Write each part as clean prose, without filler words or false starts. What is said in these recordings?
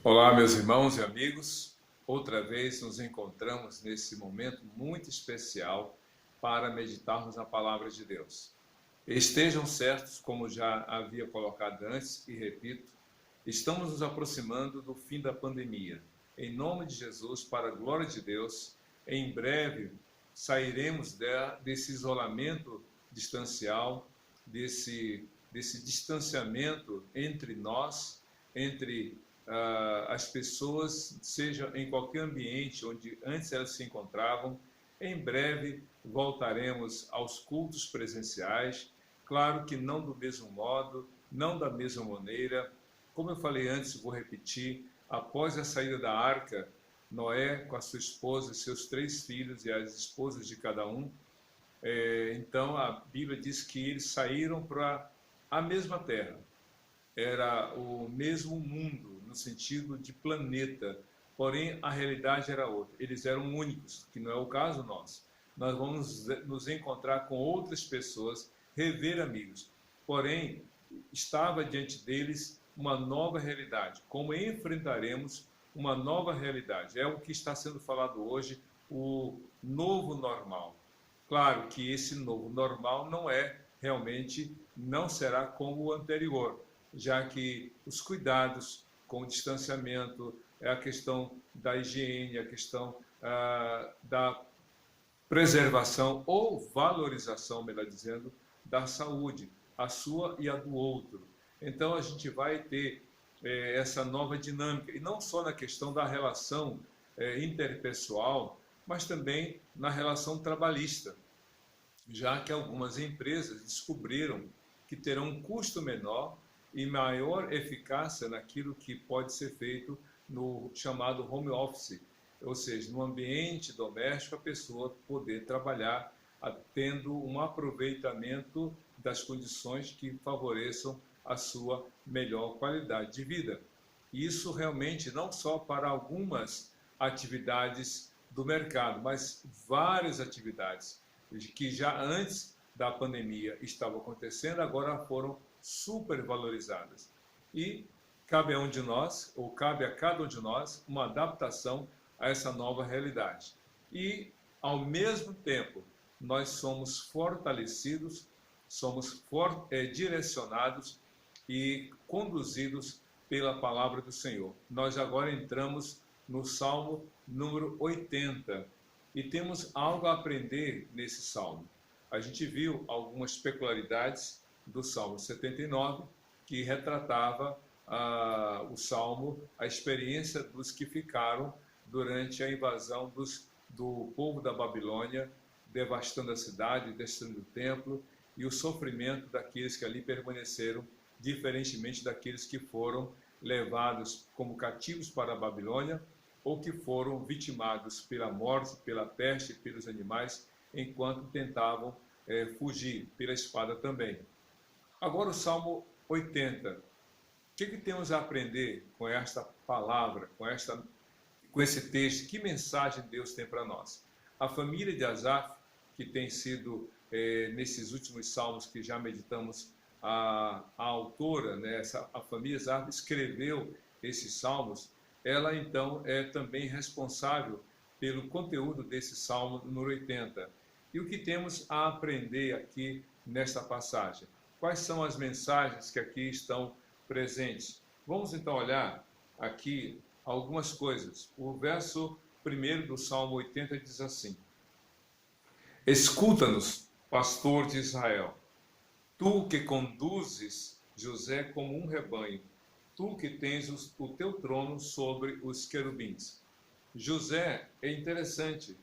Olá, meus irmãos e amigos. Outra vez nos encontramos nesse momento muito especial para meditarmos na palavra de Deus. Estejam certos, como já havia colocado antes e repito, estamos nos aproximando do fim da pandemia. Em nome de Jesus, para a glória de Deus, em breve sairemos desse isolamento distancial, desse distanciamento entre nós, entre as pessoas, seja em qualquer ambiente onde antes elas se encontravam. Em breve voltaremos aos cultos presenciais, claro que não do mesmo modo, não da mesma maneira. Como eu falei antes, vou repetir, após a saída da arca, Noé com a sua esposa, seus 3 filhos e as esposas de cada um, então a Bíblia diz que eles saíram para a mesma terra. Era o mesmo mundo, no sentido de planeta, porém a realidade era outra. Eles eram únicos, que não é o caso nosso. Nós vamos nos encontrar com outras pessoas, rever amigos. Porém, estava diante deles uma nova realidade. Como enfrentaremos uma nova realidade? É o que está sendo falado hoje, o novo normal. Claro que esse novo normal não será como o anterior, já que os cuidados com o distanciamento, a questão da higiene, a questão da preservação ou valorização, melhor dizendo, da saúde, a sua e a do outro. Então a gente vai ter essa nova dinâmica, e não só na questão da relação interpessoal, mas também na relação trabalhista, já que algumas empresas descobriram que terão um custo menor e maior eficácia naquilo que pode ser feito no chamado home office, ou seja, no ambiente doméstico, a pessoa poder trabalhar tendo um aproveitamento das condições que favoreçam a sua melhor qualidade de vida. Isso realmente não só para algumas atividades do mercado, mas várias atividades que já antes da pandemia estavam acontecendo, agora foram supervalorizadas. E cabe a um de nós, ou cabe a cada um de nós, uma adaptação a essa nova realidade. E, ao mesmo tempo, nós somos fortalecidos, somos direcionados e conduzidos pela palavra do Senhor. Nós agora entramos no Salmo número 80 e temos algo a aprender nesse Salmo. A gente viu algumas peculiaridades do Salmo 79, que retratava o Salmo, a experiência dos que ficaram durante a invasão do povo da Babilônia, devastando a cidade, destruindo o templo, e o sofrimento daqueles que ali permaneceram, diferentemente daqueles que foram levados como cativos para a Babilônia, ou que foram vitimados pela morte, pela peste, pelos animais, enquanto tentavam fugir pela espada também. Agora o Salmo 80. O que temos a aprender com esta palavra, com esse texto? Que mensagem Deus tem para nós? A família de Asaf, que tem sido, nesses últimos salmos que já meditamos, a autora, né, a família Asaf escreveu esses salmos. Ela então é também responsável pelo conteúdo desse Salmo número 80. E o que temos a aprender aqui nesta passagem? Quais são as mensagens que aqui estão presentes? Vamos então olhar aqui algumas coisas. O verso 1 do Salmo 80 diz assim: Escuta-nos, pastor de Israel, tu que conduzes José como um rebanho, tu que tens o teu trono sobre os querubins. José é interessante.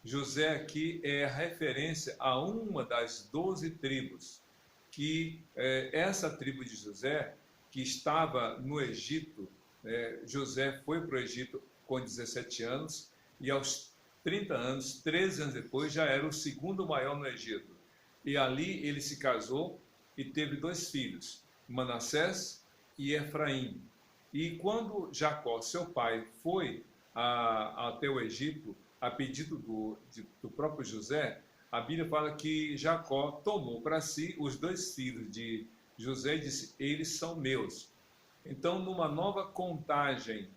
José aqui é a referência a uma das 12 tribos, que essa tribo de José, que estava no Egito, José foi para o Egito com 17 anos, e aos 30 anos, 13 anos depois, já era o segundo maior no Egito. E ali ele se casou e teve 2 filhos, Manassés e Efraim. E quando Jacó, seu pai, foi até o Egito, a pedido do próprio José, a Bíblia fala que Jacó tomou para si os 2 filhos de José e disse: eles são meus. Então, numa nova contagem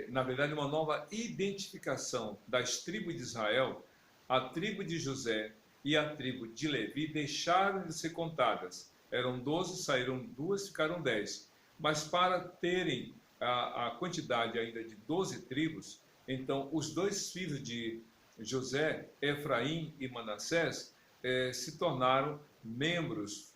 na verdade, uma nova identificação das tribos de Israel. A tribo de José e a tribo de Levi deixaram de ser contadas. Eram 12, saíram 2, ficaram 10. Mas para terem a quantidade ainda de 12 tribos, então os dois filhos de José, Efraim e Manassés, se tornaram membros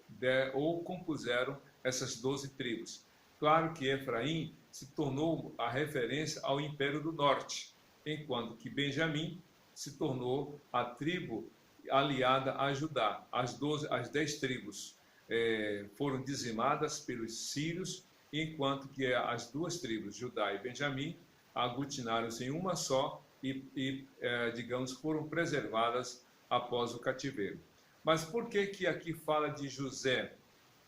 ou compuseram essas 12 tribos. Claro que Efraim se tornou a referência ao Império do Norte, enquanto que Benjamim se tornou a tribo aliada a Judá. As 10 tribos foram dizimadas pelos sírios, enquanto que as duas tribos, Judá e Benjamim, aglutinaram-se em uma só e digamos, foram preservadas após o cativeiro. Mas por que aqui fala de José?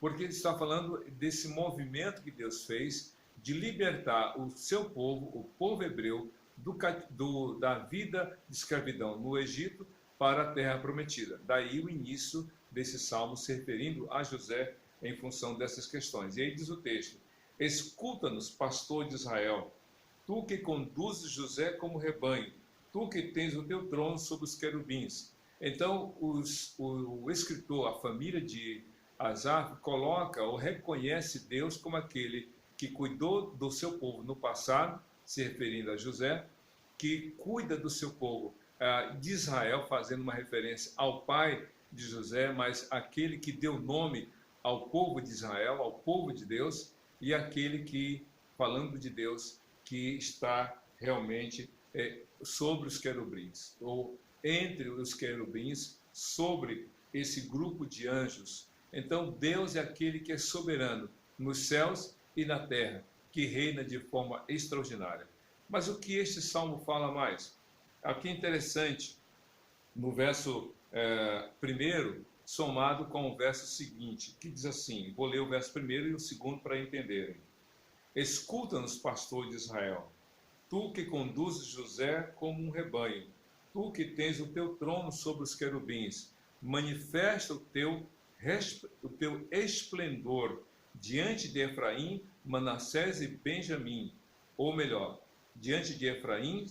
Porque ele está falando desse movimento que Deus fez de libertar o seu povo, o povo hebreu, da vida de escravidão no Egito para a terra prometida. Daí o início desse salmo se referindo a José em função dessas questões. E aí diz o texto: escuta-nos, pastor de Israel, tu que conduzes José como rebanho, tu que tens o teu trono sobre os querubins. Então o escritor, a família de Asaf, coloca ou reconhece Deus como aquele que cuidou do seu povo no passado, se referindo a José, que cuida do seu povo de Israel, fazendo uma referência ao pai de José, mas aquele que deu nome ao povo de Israel, ao povo de Deus, e aquele que, falando de Deus, que está realmente sobre os querubins, ou entre os querubins, sobre esse grupo de anjos. Então, Deus é aquele que é soberano nos céus e na terra, que reina de forma extraordinária. Mas o que este salmo fala mais? Aqui é interessante, no verso 1, somado com o verso seguinte, que diz assim, vou ler o verso 1 e o 2 para entenderem. Escuta-nos, pastor de Israel, tu que conduzes José como um rebanho, tu que tens o teu trono sobre os querubins, manifesta o teu esplendor diante de Efraim, Manassés e Benjamim, ou melhor, diante de Efraim,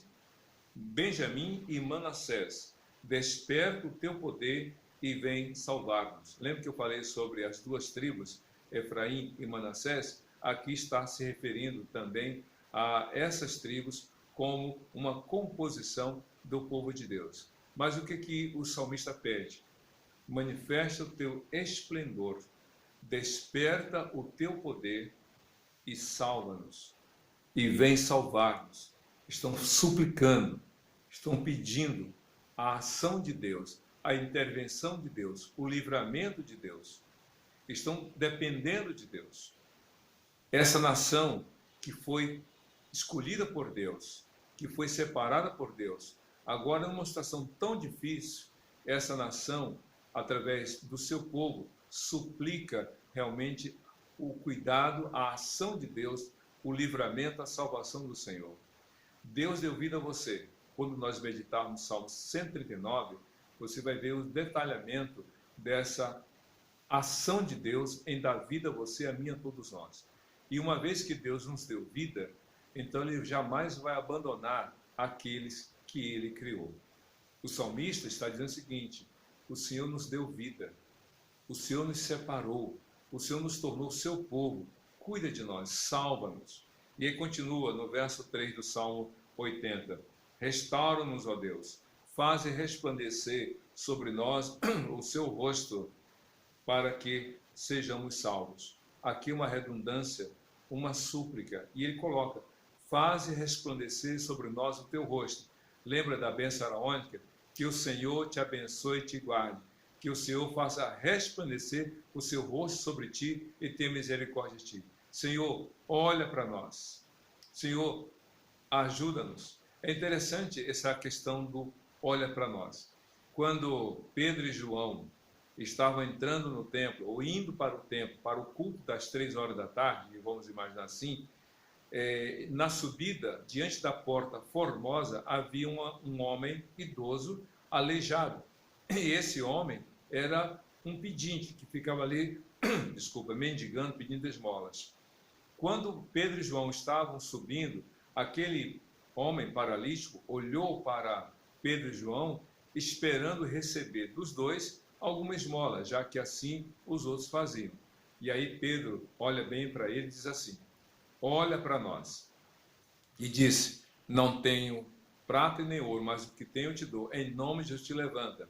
Benjamim e Manassés. Desperta o teu poder e vem salvar-nos. Lembra que eu falei sobre as duas tribos, Efraim e Manassés? Aqui está se referindo também a essas tribos como uma composição do povo de Deus. Mas o que o salmista pede? Manifesta o teu esplendor, desperta o teu poder e salva-nos. E vem salvar-nos. Estão suplicando, estão pedindo a ação de Deus, a intervenção de Deus, o livramento de Deus. Estão dependendo de Deus. Essa nação que foi escolhida por Deus, que foi separada por Deus, agora numa situação tão difícil, essa nação, através do seu povo, suplica realmente o cuidado, a ação de Deus, o livramento, a salvação do Senhor. Deus deu vida a você. Quando nós meditarmos no Salmo 139, você vai ver o detalhamento dessa ação de Deus em dar vida a você, a mim, a todos nós. E uma vez que Deus nos deu vida, então Ele jamais vai abandonar aqueles que Ele criou. O salmista está dizendo o seguinte: o Senhor nos deu vida, o Senhor nos separou, o Senhor nos tornou seu povo, cuida de nós, salva-nos. E aí continua no verso 3 do Salmo 80. Restaura-nos, ó Deus, faze resplandecer sobre nós o seu rosto, para que sejamos salvos. Aqui uma redundância, uma súplica, e ele coloca, faze resplandecer sobre nós o teu rosto. Lembra da bênção araônica? Que o Senhor te abençoe e te guarde, que o Senhor faça resplandecer o seu rosto sobre ti e tenha misericórdia de ti. Senhor, olha para nós. Senhor, ajuda-nos. É interessante essa questão do olha para nós. Quando Pedro e João estavam entrando no templo, ou indo para o templo, para o culto das 3 horas da tarde, vamos imaginar assim, na subida, diante da porta formosa, havia um homem idoso, aleijado. E esse homem era um pedinte, que ficava ali, mendigando, pedindo esmolas. Quando Pedro e João estavam subindo, Aquele homem paralítico olhou para Pedro e João, esperando receber dos dois alguma esmola, já que assim os outros faziam. E aí Pedro olha bem para ele e diz assim: olha para nós. E disse: não tenho prata e nem ouro, mas o que tenho eu te dou. Em nome de Jesus te levanta.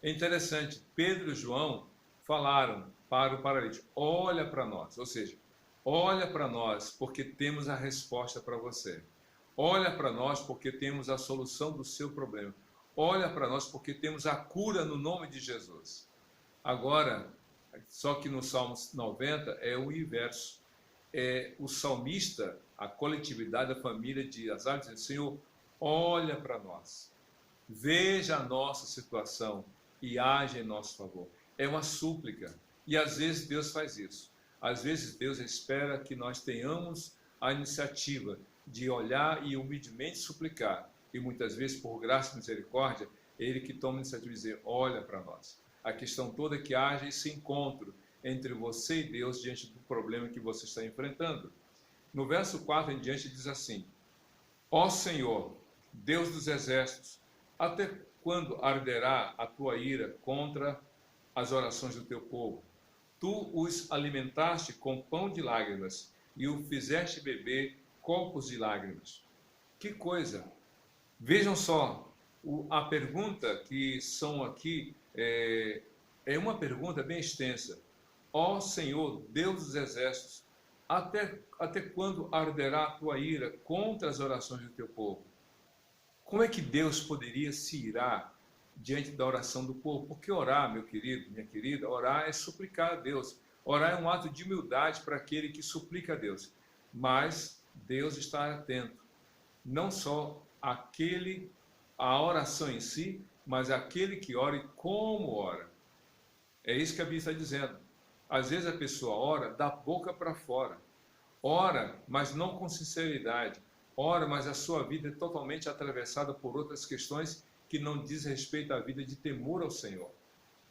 É interessante, Pedro e João falaram para o paralítico: olha para nós. Ou seja, olha para nós porque temos a resposta para você. Olha para nós porque temos a solução do seu problema. Olha para nós porque temos a cura no nome de Jesus. Agora, só que no Salmo 90 é o inverso. É o salmista, a coletividade, a família de Asaf, dizendo: Senhor, olha para nós, veja a nossa situação e age em nosso favor. É uma súplica. E às vezes Deus faz isso. Às vezes Deus espera que nós tenhamos a iniciativa de olhar e humildemente suplicar. E muitas vezes, por graça e misericórdia, Ele que toma a iniciativa de dizer: olha para nós. A questão toda é que haja esse encontro entre você e Deus diante do problema que você está enfrentando. No verso 4 em diante diz assim: ó Senhor, Deus dos exércitos, até quando arderá a tua ira contra as orações do teu povo? Tu os alimentaste com pão de lágrimas e o fizeste beber copos de lágrimas. Que coisa! Vejam só, a pergunta que são aqui é uma pergunta bem extensa. Ó Senhor, Deus dos exércitos, até quando arderá a tua ira contra as orações do teu povo? Como é que Deus poderia se irar diante da oração do povo? Porque orar, meu querido, minha querida, orar é suplicar a Deus. Orar é um ato de humildade para aquele que suplica a Deus. Mas Deus está atento. Não só a oração em si, mas aquele que ora e como ora. É isso que a Bíblia está dizendo. Às vezes a pessoa ora da boca para fora. Ora, mas não com sinceridade. Ora, mas a sua vida é totalmente atravessada por outras questões que não diz respeito à vida de temor ao Senhor.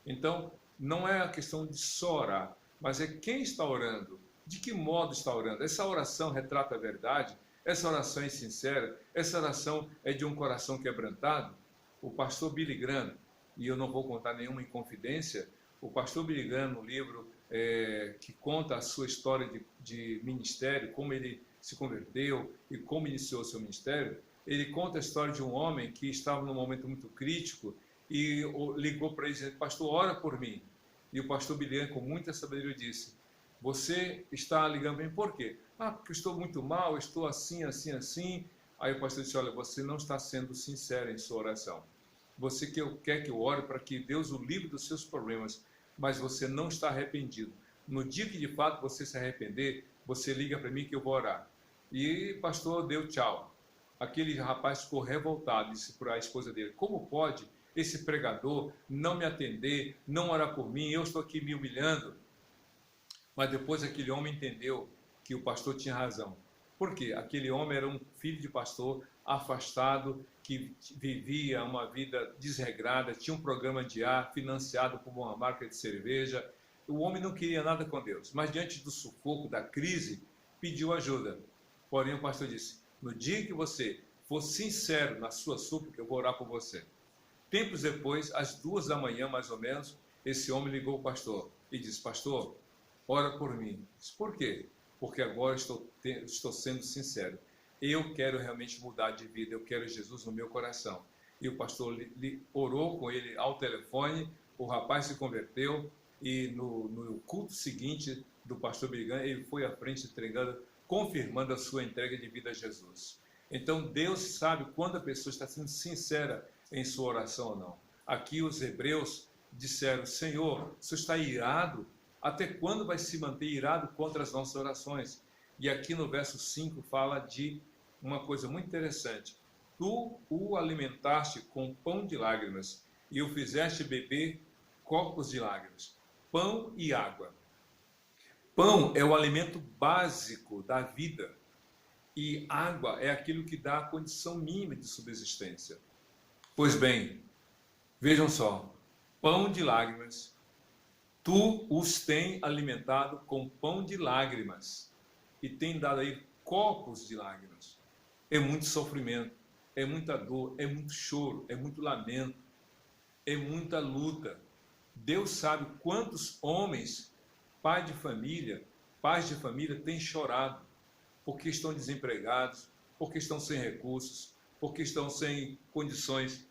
Então, não é a questão de só orar, mas é quem está orando, de que modo está orando. Essa oração retrata a verdade? Essa oração é sincera? Essa oração é de um coração quebrantado? O pastor Billy Graham, e eu não vou contar nenhuma inconfidência, o pastor Billy Graham, no livro que conta a sua história de ministério, como ele se converteu e como iniciou seu ministério, ele conta a história de um homem que estava num momento muito crítico e ligou para ele dizendo: pastor, ora por mim. E o pastor Billy Graham, com muita sabedoria, disse: você está ligando para mim por quê? Ah, porque eu estou muito mal, estou assim, assim, assim. Aí o pastor disse: olha, você não está sendo sincero em sua oração. Você quer que eu ore para que Deus o livre dos seus problemas, mas você não está arrependido. No dia que de fato você se arrepender, você liga para mim que eu vou orar. E o pastor deu tchau. Aquele rapaz ficou revoltado, disse para a esposa dele: como pode esse pregador não me atender, não orar por mim, eu estou aqui me humilhando? Mas depois aquele homem entendeu que o pastor tinha razão. Por quê? Aquele homem era um filho de pastor afastado, que vivia uma vida desregrada, tinha um programa de ar financiado por uma marca de cerveja. O homem não queria nada com Deus, mas diante do sufoco, da crise, pediu ajuda. Porém o pastor disse: no dia que você for sincero na sua súplica, eu vou orar por você. Tempos depois, às 2 da manhã mais ou menos, esse homem ligou ao pastor e disse: pastor, ora por mim. Disse: por quê? Porque agora estou sendo sincero. Eu quero realmente mudar de vida, eu quero Jesus no meu coração. E o pastor orou com ele ao telefone, o rapaz se converteu e no culto seguinte do pastor Brigant, ele foi à frente entregando, confirmando a sua entrega de vida a Jesus. Então Deus sabe quando a pessoa está sendo sincera em sua oração ou não. Aqui os hebreus disseram: Senhor, o Senhor está irado? Até quando vai se manter irado contra as nossas orações? E aqui no verso 5 fala de uma coisa muito interessante. Tu o alimentaste com pão de lágrimas e o fizeste beber copos de lágrimas. Pão e água. Pão é o alimento básico da vida e água é aquilo que dá a condição mínima de subsistência. Pois bem, vejam só, pão de lágrimas, tu os tem alimentado com pão de lágrimas e tem dado aí copos de lágrimas. é muito sofrimento, é muita dor, é muito choro, é muito lamento, é muita luta. Deus sabe quantos homens, pais de família têm chorado porque estão desempregados, porque estão sem recursos, porque estão sem condições.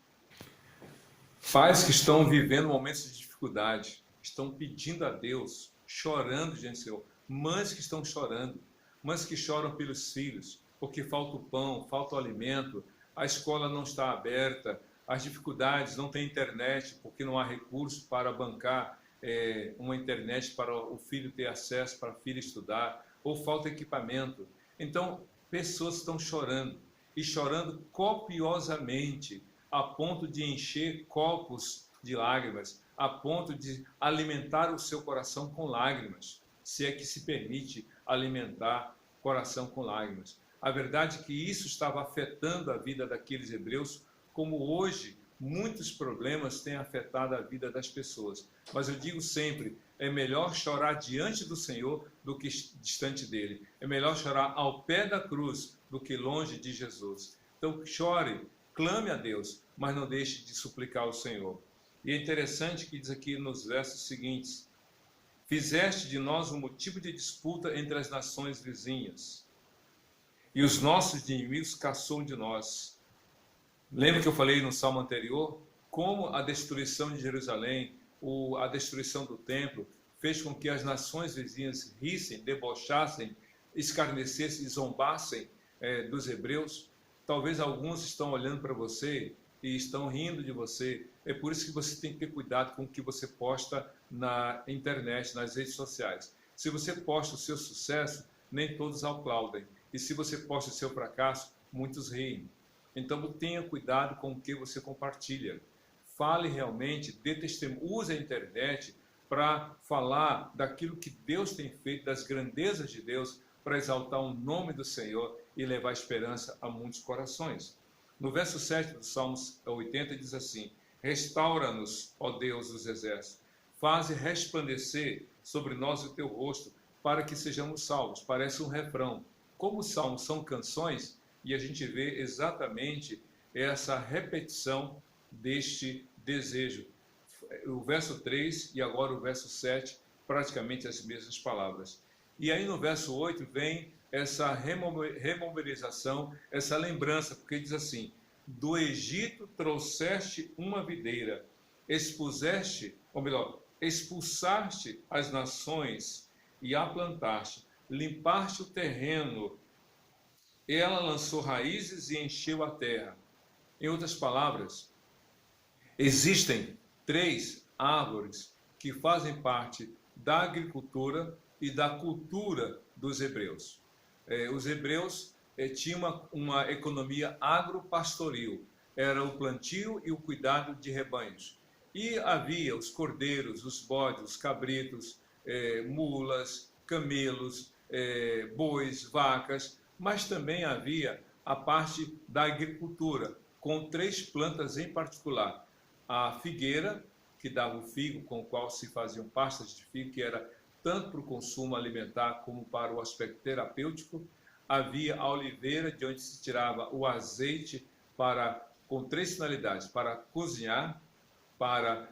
Pais que estão vivendo momentos de dificuldade, estão pedindo a Deus, chorando diante do Senhor. Mães que estão chorando, mães que choram pelos filhos, porque falta o pão, falta o alimento, a escola não está aberta, as dificuldades, não tem internet, porque não há recurso para bancar uma internet para o filho ter acesso, para a filha estudar, ou falta equipamento. Então, pessoas estão chorando, e chorando copiosamente, a ponto de encher copos de lágrimas, a ponto de alimentar o seu coração com lágrimas, se é que se permite alimentar o coração com lágrimas. A verdade é que isso estava afetando a vida daqueles hebreus, como hoje muitos problemas têm afetado a vida das pessoas. Mas eu digo sempre, é melhor chorar diante do Senhor do que distante dele. É melhor chorar ao pé da cruz do que longe de Jesus. Então chore, clame a Deus, mas não deixe de suplicar ao Senhor. E é interessante que diz aqui nos versos seguintes: fizeste de nós um motivo de disputa entre as nações vizinhas, e os nossos inimigos caçam de nós. Lembra que eu falei no salmo anterior como a destruição de Jerusalém, a destruição do templo, fez com que as nações vizinhas rissem, debochassem, escarnecessem e zombassem dos hebreus? Talvez alguns estão olhando para você e estão rindo de você. É por isso que você tem que ter cuidado com o que você posta na internet, nas redes sociais. Se você posta o seu sucesso, nem todos aplaudem. E se você posta o seu fracasso, muitos riem. Então tenha cuidado com o que você compartilha. Fale realmente, dê testemunho, use a internet para falar daquilo que Deus tem feito, das grandezas de Deus, para exaltar o nome do Senhor e levar esperança a muitos corações. No verso 7 do Salmo 80 diz assim: restaura-nos, ó Deus dos exércitos, faze resplandecer sobre nós o teu rosto, para que sejamos salvos. Parece um refrão. Como os salmos são canções, e a gente vê exatamente essa repetição deste desejo. O verso 3 e agora o verso 7, praticamente as mesmas palavras. E aí no verso 8 vem essa rememorização, essa lembrança, porque diz assim: do Egito trouxeste uma videira, expuseste, ou melhor, expulsaste as nações e a plantaste, limpaste o terreno, ela lançou raízes e encheu a terra. Em outras palavras, existem 3 árvores que fazem parte da agricultura e da cultura dos hebreus. Os hebreus tinham uma economia agropastoril, era o plantio e o cuidado de rebanhos. E havia os cordeiros, os bodes, os cabritos, mulas, camelos, bois, vacas, mas também havia a parte da agricultura, com 3 plantas em particular. A figueira, que dava o figo, com o qual se faziam pastas de figo, que era tanto para o consumo alimentar como para o aspecto terapêutico. Havia a oliveira, de onde se tirava o azeite com 3 finalidades: para cozinhar, para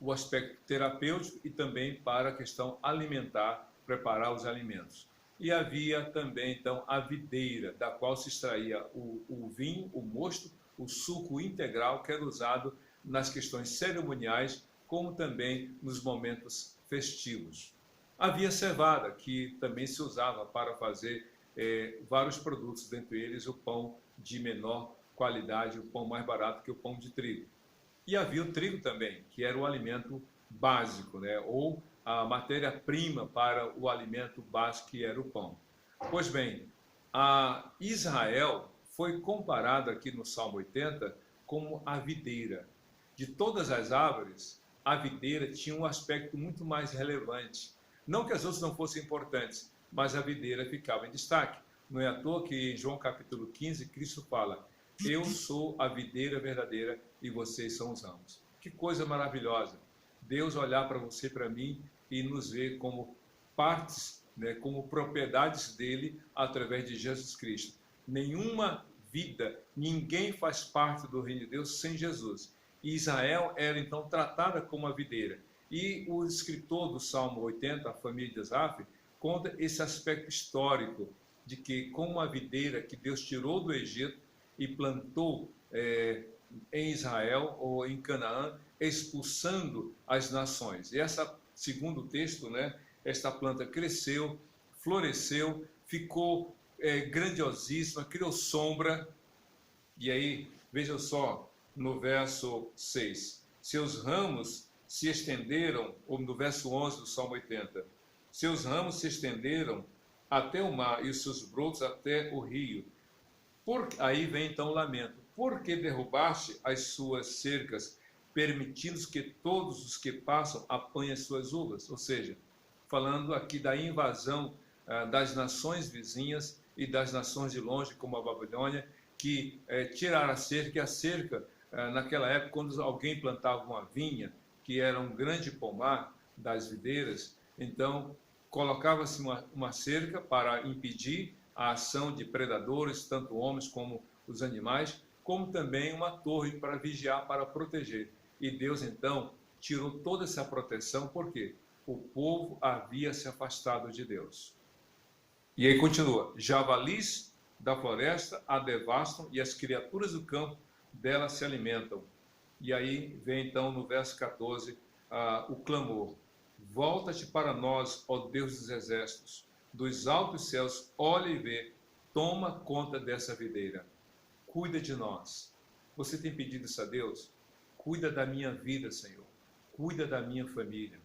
o aspecto terapêutico e também para a questão alimentar, preparar os alimentos. E havia também, então, a videira, da qual se extraía o vinho, o mosto, o suco integral, que era usado nas questões cerimoniais, como também nos momentos festivos. Havia cevada, que também se usava para fazer vários produtos, dentre eles o pão de menor qualidade, o pão mais barato que o pão de trigo. E havia o trigo também, que era o alimento básico, né? Ou a matéria-prima para o alimento básico, que era o pão. Pois bem, a Israel foi comparada aqui no Salmo 80 como a videira. De todas as árvores, a videira tinha um aspecto muito mais relevante. Não que as outras não fossem importantes, mas a videira ficava em destaque. Não é à toa que em João capítulo 15, Cristo fala: eu sou a videira verdadeira e vocês são os ramos. Que coisa maravilhosa! Deus olhar para você e para mim e nos ver como partes, né, como propriedades dele através de Jesus Cristo. nenhuma vida, ninguém faz parte do reino de Deus sem Jesus. E Israel era então tratada como a videira. E o escritor do Salmo 80, a família de Asaf, conta esse aspecto histórico de que, como a videira que Deus tirou do Egito e plantou em Israel ou em Canaã, expulsando as nações. E essa, segundo o texto, né, esta planta cresceu, floresceu, ficou grandiosíssima, criou sombra. E aí, veja só, no verso 6, seus ramos se estenderam, ou no verso 11 do Salmo 80, seus ramos se estenderam até o mar e os seus brotos até o rio. Aí vem então o lamento. Por que derrubaste as suas cercas, permitindo que todos os que passam apanhem as suas uvas? Ou seja, falando aqui da invasão das nações vizinhas e das nações de longe, como a Babilônia, que tiraram a cerca, e a cerca, naquela época, quando alguém plantava uma vinha, que era um grande pomar das videiras, então colocava-se uma cerca para impedir a ação de predadores, tanto homens como os animais, como também uma torre para vigiar, para proteger. E Deus, então, tirou toda essa proteção, por quê? O povo havia se afastado de Deus. E aí continua, javalis da floresta a devastam e as criaturas do campo dela se alimentam. E aí vem então no verso 14 o clamor. Volta-te para nós, ó Deus dos exércitos, dos altos céus, olha e vê, toma conta dessa videira, cuida de nós. Você tem pedido isso a Deus? Cuida da minha vida, Senhor, cuida da minha família.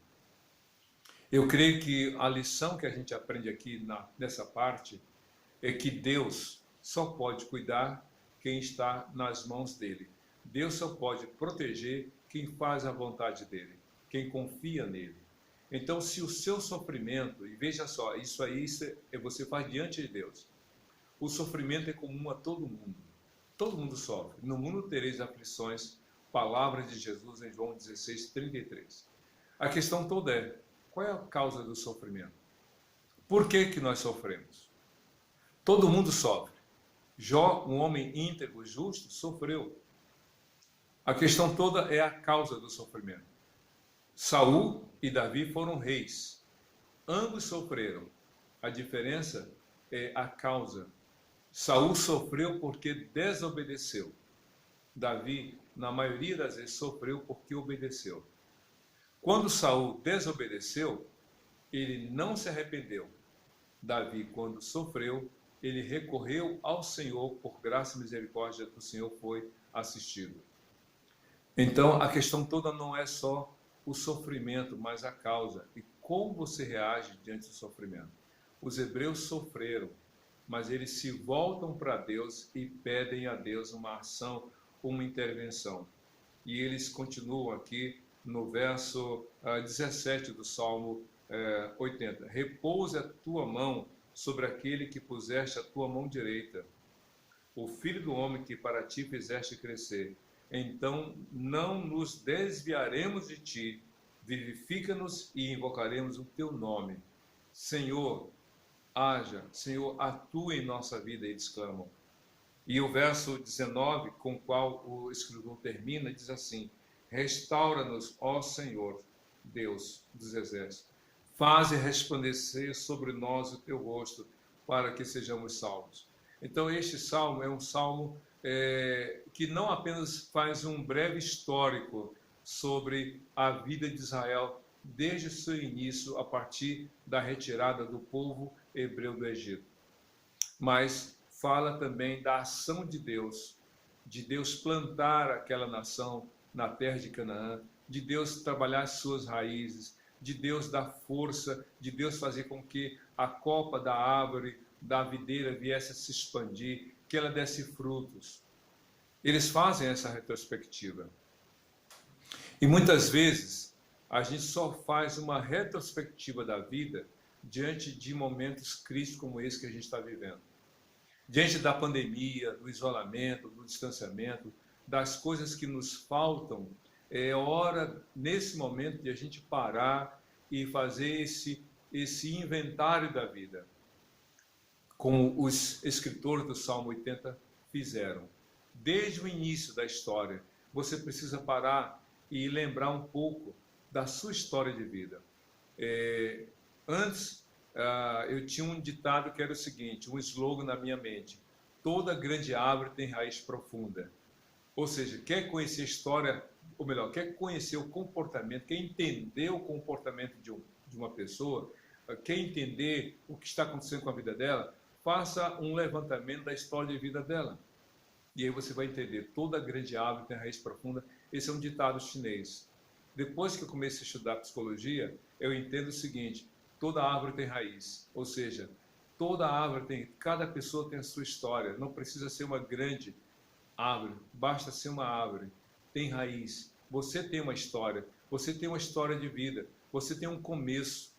Eu creio que a lição que a gente aprende aqui nessa parte é que Deus só pode cuidar quem está nas mãos dele. Deus só pode proteger quem faz a vontade dele, quem confia nele. Então, se o seu sofrimento, e veja só, isso você faz diante de Deus. O sofrimento é comum a todo mundo. Todo mundo sofre. No mundo tereis aflições, palavras de Jesus em João 16, 33. A questão toda é, qual é a causa do sofrimento? Por que nós sofremos? Todo mundo sofre. Jó, um homem íntegro, justo, sofreu. A questão toda é a causa do sofrimento. Saul e Davi foram reis. Ambos sofreram. A diferença é a causa. Saul sofreu porque desobedeceu. Davi, na maioria das vezes, sofreu porque obedeceu. Quando Saul desobedeceu, ele não se arrependeu. Davi, quando sofreu, ele recorreu ao Senhor, por graça e misericórdia do Senhor foi assistido. Então, a questão toda não é só o sofrimento, mas a causa. E como você reage diante do sofrimento? Os hebreus sofreram, mas eles se voltam para Deus e pedem a Deus uma ação, uma intervenção. E eles continuam aqui no verso 17 do Salmo 80. Repouse a tua mão sobre aquele que puseste a tua mão direita, o filho do homem que para ti fizeste crescer. Então não nos desviaremos de ti, vivifica-nos e invocaremos o teu nome. Senhor, haja, Senhor, atua em nossa vida, eles clamam. E o verso 19, com o qual o escritor termina, diz assim: restaura-nos, ó Senhor, Deus dos exércitos, faze resplandecer sobre nós o teu rosto, para que sejamos salvos. Então este salmo é um salmo que não apenas faz um breve histórico sobre a vida de Israel desde o seu início, a partir da retirada do povo hebreu do Egito, mas fala também da ação de Deus plantar aquela nação na terra de Canaã, de Deus trabalhar as suas raízes, de Deus dar força, de Deus fazer com que a copa da árvore, da videira viesse a se expandir, que ela desse frutos. Eles fazem essa retrospectiva. E muitas vezes a gente só faz uma retrospectiva da vida diante de momentos críticos como esse que a gente está vivendo. Diante da pandemia, do isolamento, do distanciamento, das coisas que nos faltam, é hora, nesse momento, de a gente parar e fazer esse inventário da vida. como os escritores do Salmo 80 fizeram. Desde o início da história, você precisa parar e lembrar um pouco da sua história de vida. Antes, eu tinha um ditado que era o seguinte, um slogan na minha mente: toda grande árvore tem raiz profunda. Ou seja, quer conhecer a história, ou melhor, quer conhecer o comportamento, quer entender o comportamento de uma pessoa, quer entender o que está acontecendo com a vida dela, faça um levantamento da história de vida dela. E aí você vai entender, toda grande árvore tem raiz profunda. Esse é um ditado chinês. Depois que eu comecei a estudar psicologia, eu entendo o seguinte: toda árvore tem raiz. Ou seja, toda árvore tem, cada pessoa tem a sua história. Não precisa ser uma grande árvore, basta ser uma árvore. Tem raiz. Você tem uma história. Você tem uma história de vida. Você tem um começo.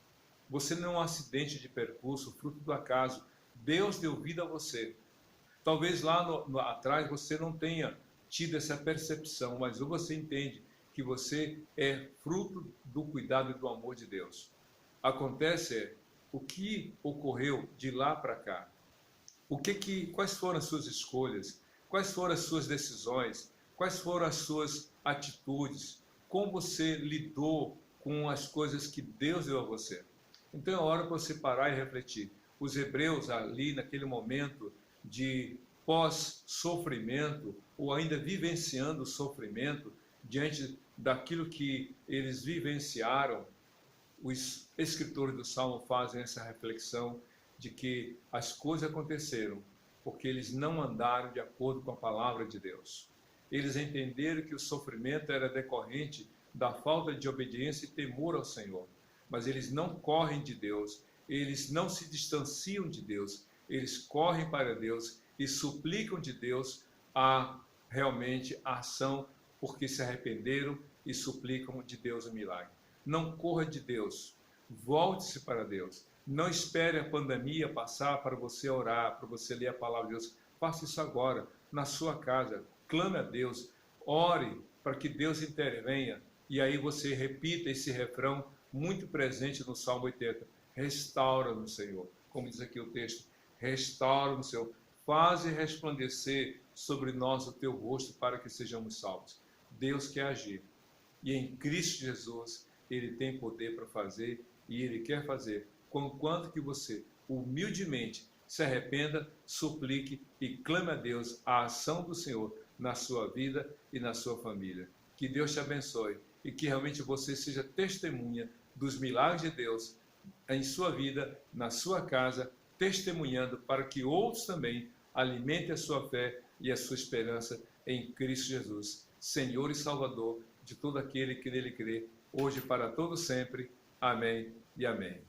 Você não é um acidente de percurso, fruto do acaso. Deus deu vida a você. Talvez lá atrás você não tenha tido essa percepção, mas você entende que você é fruto do cuidado e do amor de Deus. Acontece o que ocorreu de lá para cá. Quais foram as suas escolhas? Quais foram as suas decisões? Quais foram as suas atitudes? Como você lidou com as coisas que Deus deu a você? Então é hora para você parar e refletir. Os hebreus ali naquele momento de pós-sofrimento, ou ainda vivenciando o sofrimento, diante daquilo que eles vivenciaram, os escritores do Salmo fazem essa reflexão de que as coisas aconteceram porque eles não andaram de acordo com a palavra de Deus. Eles entenderam que o sofrimento era decorrente da falta de obediência e temor ao Senhor, mas eles não correm de Deus, eles não se distanciam de Deus, eles correm para Deus e suplicam de Deus realmente a ação, porque se arrependeram e suplicam de Deus o milagre. Não corra de Deus, volte-se para Deus. Não espere a pandemia passar para você orar, para você ler a palavra de Deus. Faça isso agora, na sua casa. Clame a Deus, ore para que Deus intervenha. E aí você repita esse refrão muito presente no Salmo 80. Restaura-nos, Senhor. Como diz aqui o texto, restaura-nos, Senhor. Faze resplandecer sobre nós o teu rosto para que sejamos salvos. Deus quer agir. E em Cristo Jesus, Ele tem poder para fazer e Ele quer fazer. Conquanto que você, humildemente, se arrependa, suplique e clame a Deus a ação do Senhor na sua vida e na sua família. Que Deus te abençoe e que realmente você seja testemunha dos milagres de Deus em sua vida, na sua casa, testemunhando para que outros também alimentem a sua fé e a sua esperança em Cristo Jesus, Senhor e Salvador de todo aquele que nele crê, hoje e para todo sempre. Amém e amém.